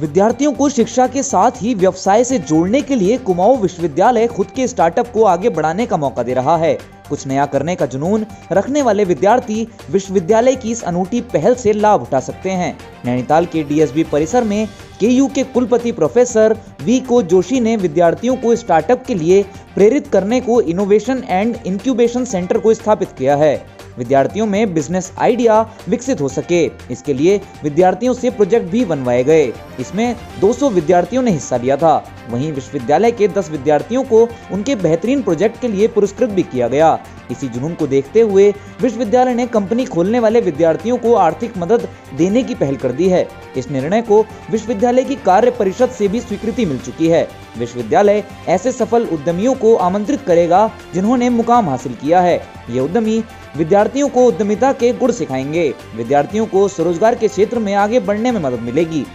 विद्यार्थियों को शिक्षा के साथ ही व्यवसाय से जोड़ने के लिए कुमाऊं विश्वविद्यालय खुद के स्टार्टअप को आगे बढ़ाने का मौका दे रहा है। कुछ नया करने का जुनून रखने वाले विद्यार्थी विश्वविद्यालय की इस अनूठी पहल से लाभ उठा सकते हैं। नैनीताल के डीएसबी परिसर में केयू के कुलपति प्रोफेसर वी को जोशी ने विद्यार्थियों को स्टार्टअप के लिए प्रेरित करने को इनोवेशन एंड इंक्यूबेशन सेंटर को स्थापित किया है। विद्यार्थियों में बिजनेस आइडिया विकसित हो सके, इसके लिए विद्यार्थियों से प्रोजेक्ट भी बनवाए गए। इसमें 200 विद्यार्थियों ने हिस्सा लिया था। वहीं विश्वविद्यालय के 10 विद्यार्थियों को उनके बेहतरीन प्रोजेक्ट के लिए पुरस्कृत भी किया गया। इसी जुनून को देखते हुए विश्वविद्यालय ने कंपनी खोलने वाले विद्यार्थियों को आर्थिक मदद देने की पहल कर दी है। इस निर्णय को विश्वविद्यालय की कार्य परिषद से भी स्वीकृति मिल चुकी है। विश्वविद्यालय ऐसे सफल उद्यमियों को आमंत्रित करेगा जिन्होंने मुकाम हासिल किया है। ये उद्यमी विद्यार्थियों को उद्यमिता के गुण सिखाएंगे। विद्यार्थियों को स्वरोजगार के क्षेत्र में आगे बढ़ने में मदद मिलेगी।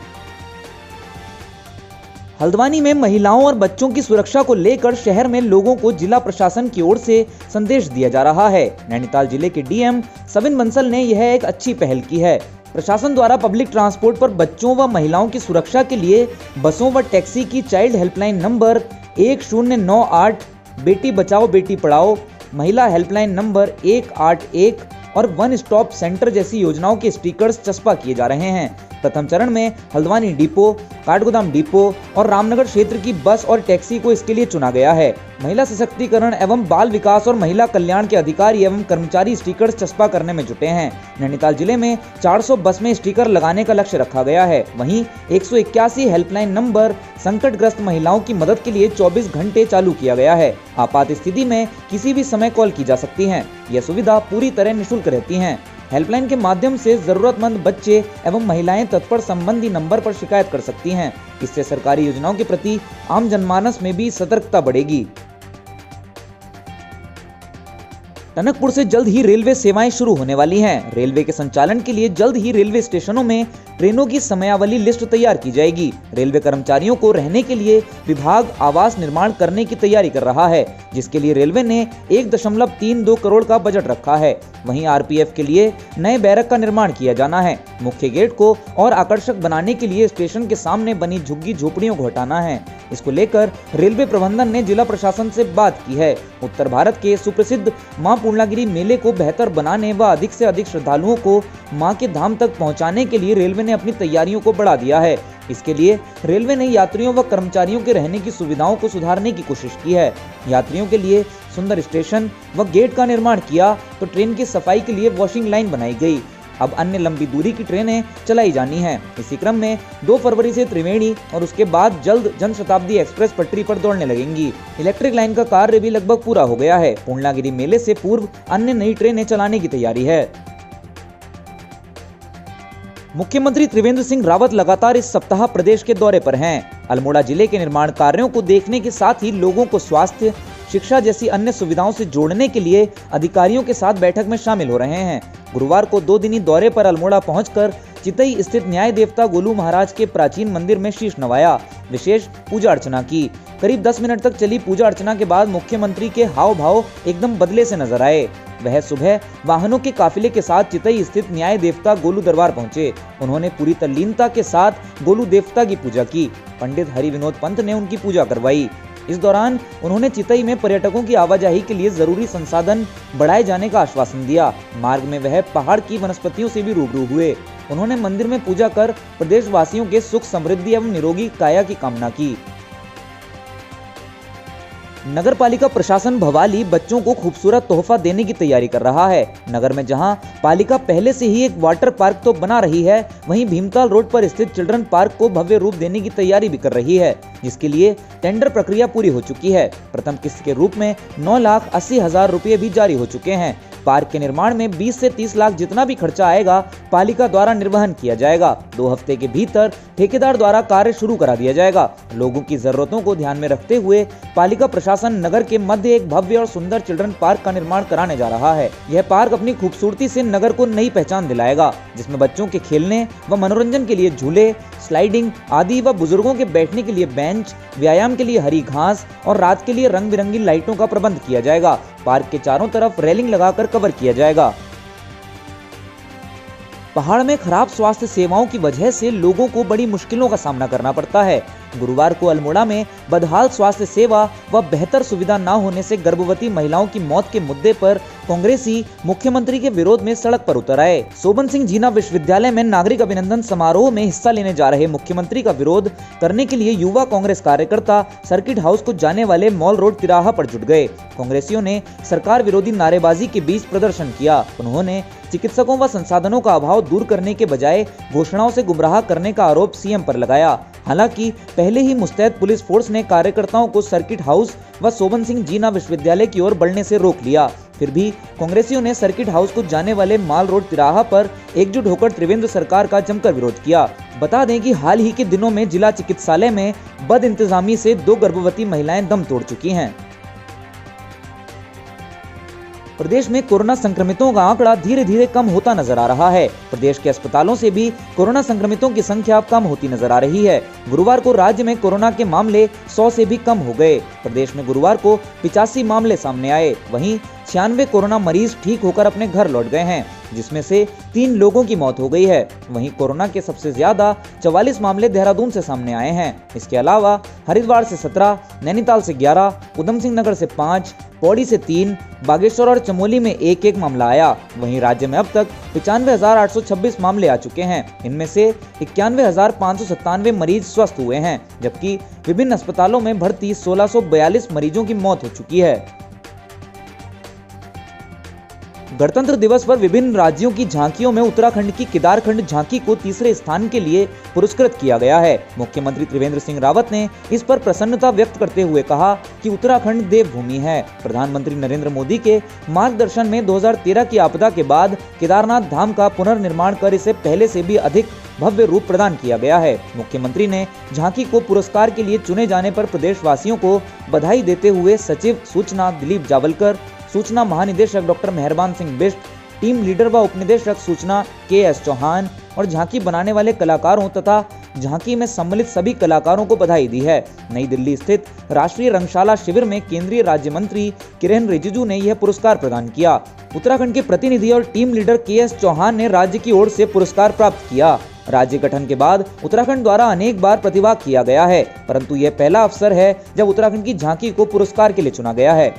हल्द्वानी में महिलाओं और बच्चों की सुरक्षा को लेकर शहर में लोगों को जिला प्रशासन की ओर से संदेश दिया जा रहा है। नैनीताल जिले के डीएम सविन बंसल ने यह एक अच्छी पहल की है। प्रशासन द्वारा पब्लिक ट्रांसपोर्ट पर बच्चों व महिलाओं की सुरक्षा के लिए बसों व टैक्सी की child helpline number 1098, Beti Bachao Beti Padhao, महिला हेल्पलाइन नंबर 181 और वन स्टॉप सेंटर जैसी योजनाओं के स्टिकर्स चस्पा किए जा रहे हैं। प्रथम चरण में हल्द्वानी डिपो, काठगोदाम डिपो और रामनगर क्षेत्र की बस और टैक्सी को इसके लिए चुना गया है। महिला सशक्तिकरण एवं बाल विकास और महिला कल्याण के अधिकारी एवं कर्मचारी स्टिकर्स चस्पा करने में जुटे हैं। नैनीताल जिले में 400 बस में स्टिकर लगाने का लक्ष्य रखा गया है। वहीं 181 हेल्पलाइन नंबर संकटग्रस्त महिलाओं की मदद के लिए 24 घंटे चालू किया गया है। आपात स्थिति में किसी भी समय कॉल की जा सकती है। यह सुविधा पूरी तरह निःशुल्क रहती है। हेल्पलाइन के माध्यम से जरूरतमंद बच्चे एवं महिलाएं तत्पर संबंधी नंबर पर शिकायत कर सकती हैं। इससे सरकारी योजनाओं के प्रति आम जनमानस में भी सतर्कता बढ़ेगी। टनकपुर से जल्द ही रेलवे सेवाएं शुरू होने वाली हैं। रेलवे के संचालन के लिए जल्द ही रेलवे स्टेशनों में ट्रेनों की समयावली लिस्ट तैयार की जाएगी। रेलवे कर्मचारियों को रहने के लिए विभाग आवास निर्माण करने की तैयारी कर रहा है, जिसके लिए रेलवे ने 1.32 करोड़ का बजट रखा है। वहीं आरपीएफ के लिए नए बैरक का निर्माण किया जाना है। मुख्य गेट को और आकर्षक बनाने के लिए स्टेशन के सामने बनी झुग्गी झोपड़ियों को हटाना है। इसको लेकर रेलवे प्रबंधन ने जिला प्रशासन से बात की है। उत्तर भारत के सुप्रसिद्ध मां पूर्णागिरि मेले को बेहतर बनाने व अधिक से अधिक श्रद्धालुओं को मां के धाम तक पहुंचाने के लिए रेलवे ने अपनी तैयारियों को बढ़ा दिया है। इसके लिए रेलवे ने यात्रियों व कर्मचारियों के रहने की सुविधाओं को सुधारने की कोशिश की है। यात्रियों के लिए सुंदर स्टेशन व गेट का निर्माण किया तो ट्रेन की सफाई के लिए वॉशिंग लाइन बनाई गई। अब अन्य लंबी दूरी की ट्रेनें चलाई जानी हैं। इसी क्रम में 2 फरवरी से त्रिवेणी और उसके बाद जल्द जनशताब्दी एक्सप्रेस पटरी पर दौड़ने लगेंगी। इलेक्ट्रिक लाइन का कार्य भी लगभग पूरा हो गया है। पूर्णागिरि मेले से पूर्व अन्य नई ट्रेनें चलाने की तैयारी है। मुख्यमंत्री त्रिवेंद्र सिंह रावत लगातार इस सप्ताह प्रदेश के दौरे पर हैं। अल्मोड़ा जिले के निर्माण कार्यों को देखने के साथ ही लोगों को स्वास्थ्य, शिक्षा जैसी अन्य सुविधाओं से जोड़ने के लिए अधिकारियों के साथ बैठक में शामिल हो रहे हैं। गुरुवार को 2 दिनी दौरे पर अल्मोड़ा पहुंचकर चितई स्थित न्याय देवता गोलू महाराज के प्राचीन मंदिर में शीश नवाया, विशेष पूजा अर्चना की। करीब 10 मिनट तक चली पूजा अर्चना के बाद मुख्यमंत्री के हाव भाव एकदम बदले से नजर आए। वह सुबह वाहनों के काफिले के साथ चितई स्थित न्याय देवता गोलू दरबार पहुंचे। उन्होंने पूरी तल्लीनता के साथ गोलू देवता की पूजा की। पंडित हरि विनोद पंत ने उनकी पूजा करवाई। इस दौरान उन्होंने चितई में पर्यटकों की आवाजाही के लिए जरूरी संसाधन बढ़ाए जाने का आश्वासन दिया। मार्ग में वह पहाड़ की वनस्पतियों से भी रूबरू हुए। उन्होंने मंदिर में पूजा कर प्रदेश वासियों के सुख समृद्धि एवं निरोगी काया की कामना की। नगर पालिका प्रशासन भवाली बच्चों को खूबसूरत तोहफा देने की तैयारी कर रहा है। नगर में जहां पालिका पहले से ही एक वाटर पार्क तो बना रही है, वहीं भीमताल रोड पर स्थित चिल्ड्रन पार्क को भव्य रूप देने की तैयारी भी कर रही है, जिसके लिए टेंडर प्रक्रिया पूरी हो चुकी है। प्रथम किस्त के रूप में 9,80,000 रुपये भी जारी हो चुके हैं। पार्क के निर्माण में 20 से 30 लाख जितना भी खर्चा आएगा पालिका द्वारा निर्वहन किया जाएगा। 2 हफ्ते के भीतर ठेकेदार द्वारा कार्य शुरू करा दिया जाएगा। लोगों की जरूरतों को ध्यान में रखते हुए पालिका प्रशासन नगर के मध्य एक भव्य और सुंदर चिल्ड्रन पार्क का निर्माण कराने जा रहा है। यह पार्क अपनी खूबसूरती से नगर को नई पहचान दिलाएगा, जिसमें बच्चों के खेलने व मनोरंजन के लिए झूले, स्लाइडिंग आदि व बुजुर्गों के बैठने के लिए बेंच, व्यायाम के लिए हरी घास और रात के लिए रंग बिरंगी लाइटों का प्रबंध किया जाएगा। पार्क के चारों तरफ रेलिंग लगाकर कवर किया जाएगा। पहाड़ में खराब स्वास्थ्य सेवाओं की वजह से लोगों को बड़ी मुश्किलों का सामना करना पड़ता है। गुरुवार को अल्मोड़ा में बदहाल स्वास्थ्य सेवा व बेहतर सुविधा न होने से गर्भवती महिलाओं की मौत के मुद्दे पर कांग्रेसी मुख्यमंत्री के विरोध में सड़क पर उतर आए। सोबन सिंह जीना विश्वविद्यालय में नागरिक अभिनंदन समारोह में हिस्सा लेने जा रहे मुख्यमंत्री का विरोध करने के लिए युवा कांग्रेस कार्यकर्ता सर्किट हाउस को जाने वाले मॉल रोड तिराहा पर जुट गए। कांग्रेसियों ने सरकार विरोधी नारेबाजी के बीच प्रदर्शन किया। उन्होंने चिकित्सकों व संसाधनों का अभाव दूर करने के बजाय घोषणाओं से गुमराह करने का आरोप सीएम पर लगाया। हालांकि पहले ही मुस्तैद पुलिस फोर्स ने कार्यकर्ताओं को सर्किट हाउस व सोबन सिंह जीना विश्वविद्यालय की ओर बढ़ने से रोक लिया। फिर भी कांग्रेसियों ने सर्किट हाउस को जाने वाले माल रोड तिराहा पर एकजुट होकर त्रिवेंद्र सरकार का जमकर विरोध किया। बता दें कि हाल ही के दिनों में जिला चिकित्सालय में बद इंतजामी से 2 गर्भवती महिलाएं दम तोड़ चुकी हैं। प्रदेश में कोरोना संक्रमितों का आंकड़ा धीरे धीरे कम होता नजर आ रहा है। प्रदेश के अस्पतालों से भी कोरोना संक्रमितों की संख्या कम होती नजर आ रही है। गुरुवार को राज्य में कोरोना के मामले 100 से भी कम हो गए। प्रदेश में गुरुवार को 85 मामले सामने आए। वहीं 96 कोरोना मरीज ठीक होकर अपने घर लौट गए हैं, जिसमें से 3 लोगों की मौत हो गई है। वहीं कोरोना के सबसे ज्यादा 44 मामले देहरादून से सामने आए हैं। इसके अलावा हरिद्वार से 17, नैनीताल से 11, उधम सिंह नगर से 5, पौड़ी से 3, बागेश्वर और चमोली में 1-1 मामला आया। वहीं राज्य में अब तक 95,826 मामले आ चुके हैं। इनमें से 91,597 मरीज स्वस्थ हुए हैं, जबकि विभिन्न अस्पतालों में भर्ती 1642 मरीजों की मौत हो चुकी है। गणतंत्र दिवस पर विभिन्न राज्यों की झांकियों में उत्तराखंड की केदारखंड झांकी को तीसरे स्थान के लिए पुरस्कृत किया गया है। मुख्यमंत्री त्रिवेंद्र सिंह रावत ने इस पर प्रसन्नता व्यक्त करते हुए कहा कि उत्तराखंड देवभूमि है। प्रधानमंत्री नरेंद्र मोदी के मार्गदर्शन में 2013 की आपदा के बाद केदारनाथ धाम का पुनर्निर्माण कर इसे पहले से भी अधिक भव्य रूप प्रदान किया गया है। मुख्यमंत्री ने झांकी को पुरस्कार के लिए चुने जाने पर प्रदेशवासियों को बधाई देते हुए सचिव सूचना दिलीप जावलकर, सूचना महानिदेशक डॉक्टर मेहरबान सिंह बिष्ट, टीम लीडर व उपनिदेशक सूचना KS चौहान और झांकी बनाने वाले कलाकारों तथा झांकी में सम्मिलित सभी कलाकारों को बधाई दी है। नई दिल्ली स्थित राष्ट्रीय रंगशाला शिविर में केंद्रीय राज्य मंत्री किरेन रिजिजू ने यह पुरस्कार प्रदान किया। उत्तराखंड के प्रतिनिधि और टीम लीडर KS चौहान ने राज्य की ओर से पुरस्कार प्राप्त किया। राज्य गठन के बाद उत्तराखंड द्वारा अनेक बार प्रतिभाग किया गया है, परंतु यह पहला अवसर है जब उत्तराखंड की झांकी को पुरस्कार के लिए चुना गया है।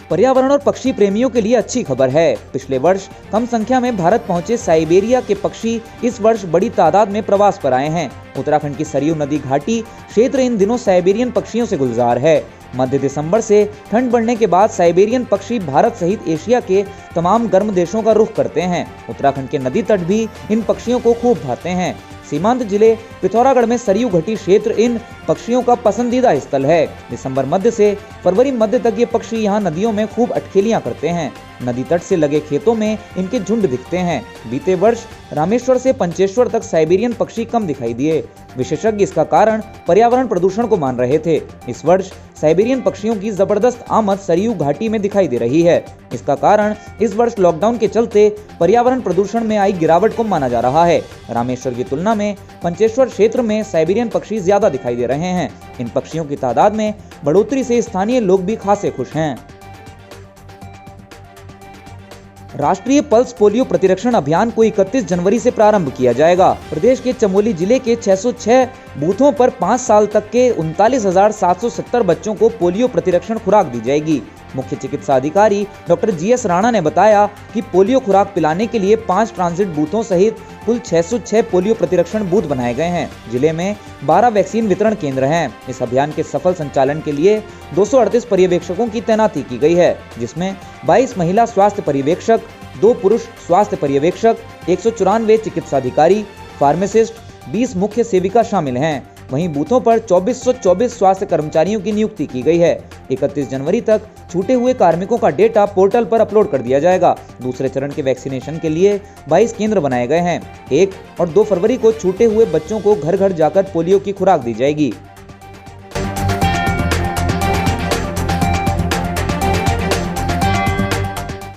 पर्यावरण और पक्षी प्रेमियों के लिए अच्छी खबर है। पिछले वर्ष कम संख्या में भारत पहुंचे साइबेरिया के पक्षी इस वर्ष बड़ी तादाद में प्रवास पर आए हैं। उत्तराखंड की सरयू नदी घाटी क्षेत्र इन दिनों साइबेरियन पक्षियों से गुलजार है। मध्य दिसंबर से ठंड बढ़ने के बाद साइबेरियन पक्षी भारत सहित एशिया के तमाम गर्म देशों का रुख करते हैं। उत्तराखंड के नदी तट भी इन पक्षियों को खूब भाते हैं। सीमांत जिले पिथौरागढ़ में सरयू घाटी क्षेत्र इन पक्षियों का पसंदीदा स्थल है। दिसंबर मध्य से फरवरी मध्य तक ये पक्षी यहाँ नदियों में खूब अटखेलियां करते हैं। नदी तट से लगे खेतों में इनके झुंड दिखते हैं। बीते वर्ष रामेश्वर से पंचेश्वर तक साइबेरियन पक्षी कम दिखाई दिए। विशेषज्ञ इसका कारण पर्यावरण प्रदूषण को मान रहे थे। इस वर्ष साइबेरियन पक्षियों की जबरदस्त आमद सरयू घाटी में दिखाई दे रही है। इसका कारण इस वर्ष लॉकडाउन के चलते पर्यावरण प्रदूषण में आई गिरावट को माना जा रहा है। रामेश्वर की तुलना में पंचेश्वर क्षेत्र में साइबेरियन पक्षी ज्यादा दिखाई दे रहे हैं। इन पक्षियों की तादाद में बढ़ोतरी से स्थानीय लोग भी खासे खुश हैं। राष्ट्रीय पल्स पोलियो प्रतिरक्षण अभियान को 31 जनवरी से प्रारंभ किया जाएगा। प्रदेश के चमोली जिले के 606 बूथों पर 5 साल तक के 39,770 बच्चों को पोलियो प्रतिरक्षण खुराक दी जाएगी। मुख्य चिकित्सा अधिकारी डॉक्टर GS राणा ने बताया कि पोलियो खुराक पिलाने के लिए 5 ट्रांजिट बूथों सहित कुल 606 पोलियो प्रतिरक्षण बूथ बनाए गए हैं। जिले में 12 वैक्सीन वितरण केंद्र हैं। इस अभियान के सफल संचालन के लिए 238 पर्यवेक्षकों की तैनाती की गई है, जिसमें 22 महिला स्वास्थ्य पर्यवेक्षक, 2 पुरुष स्वास्थ्य पर्यवेक्षक, 194 चिकित्सा अधिकारी, फार्मासिस्ट, 20 मुख्य सेविका शामिल हैं। वहीं बूथों पर 2424 स्वास्थ्य कर्मचारियों की नियुक्ति की गई है। 31 जनवरी तक छूटे हुए कार्मिकों का डेटा पोर्टल पर अपलोड कर दिया जाएगा। दूसरे चरण के वैक्सीनेशन के लिए 22 केंद्र बनाए गए हैं। 1 और 2 फरवरी को छूटे हुए बच्चों को घर घर जाकर पोलियो की खुराक दी जाएगी।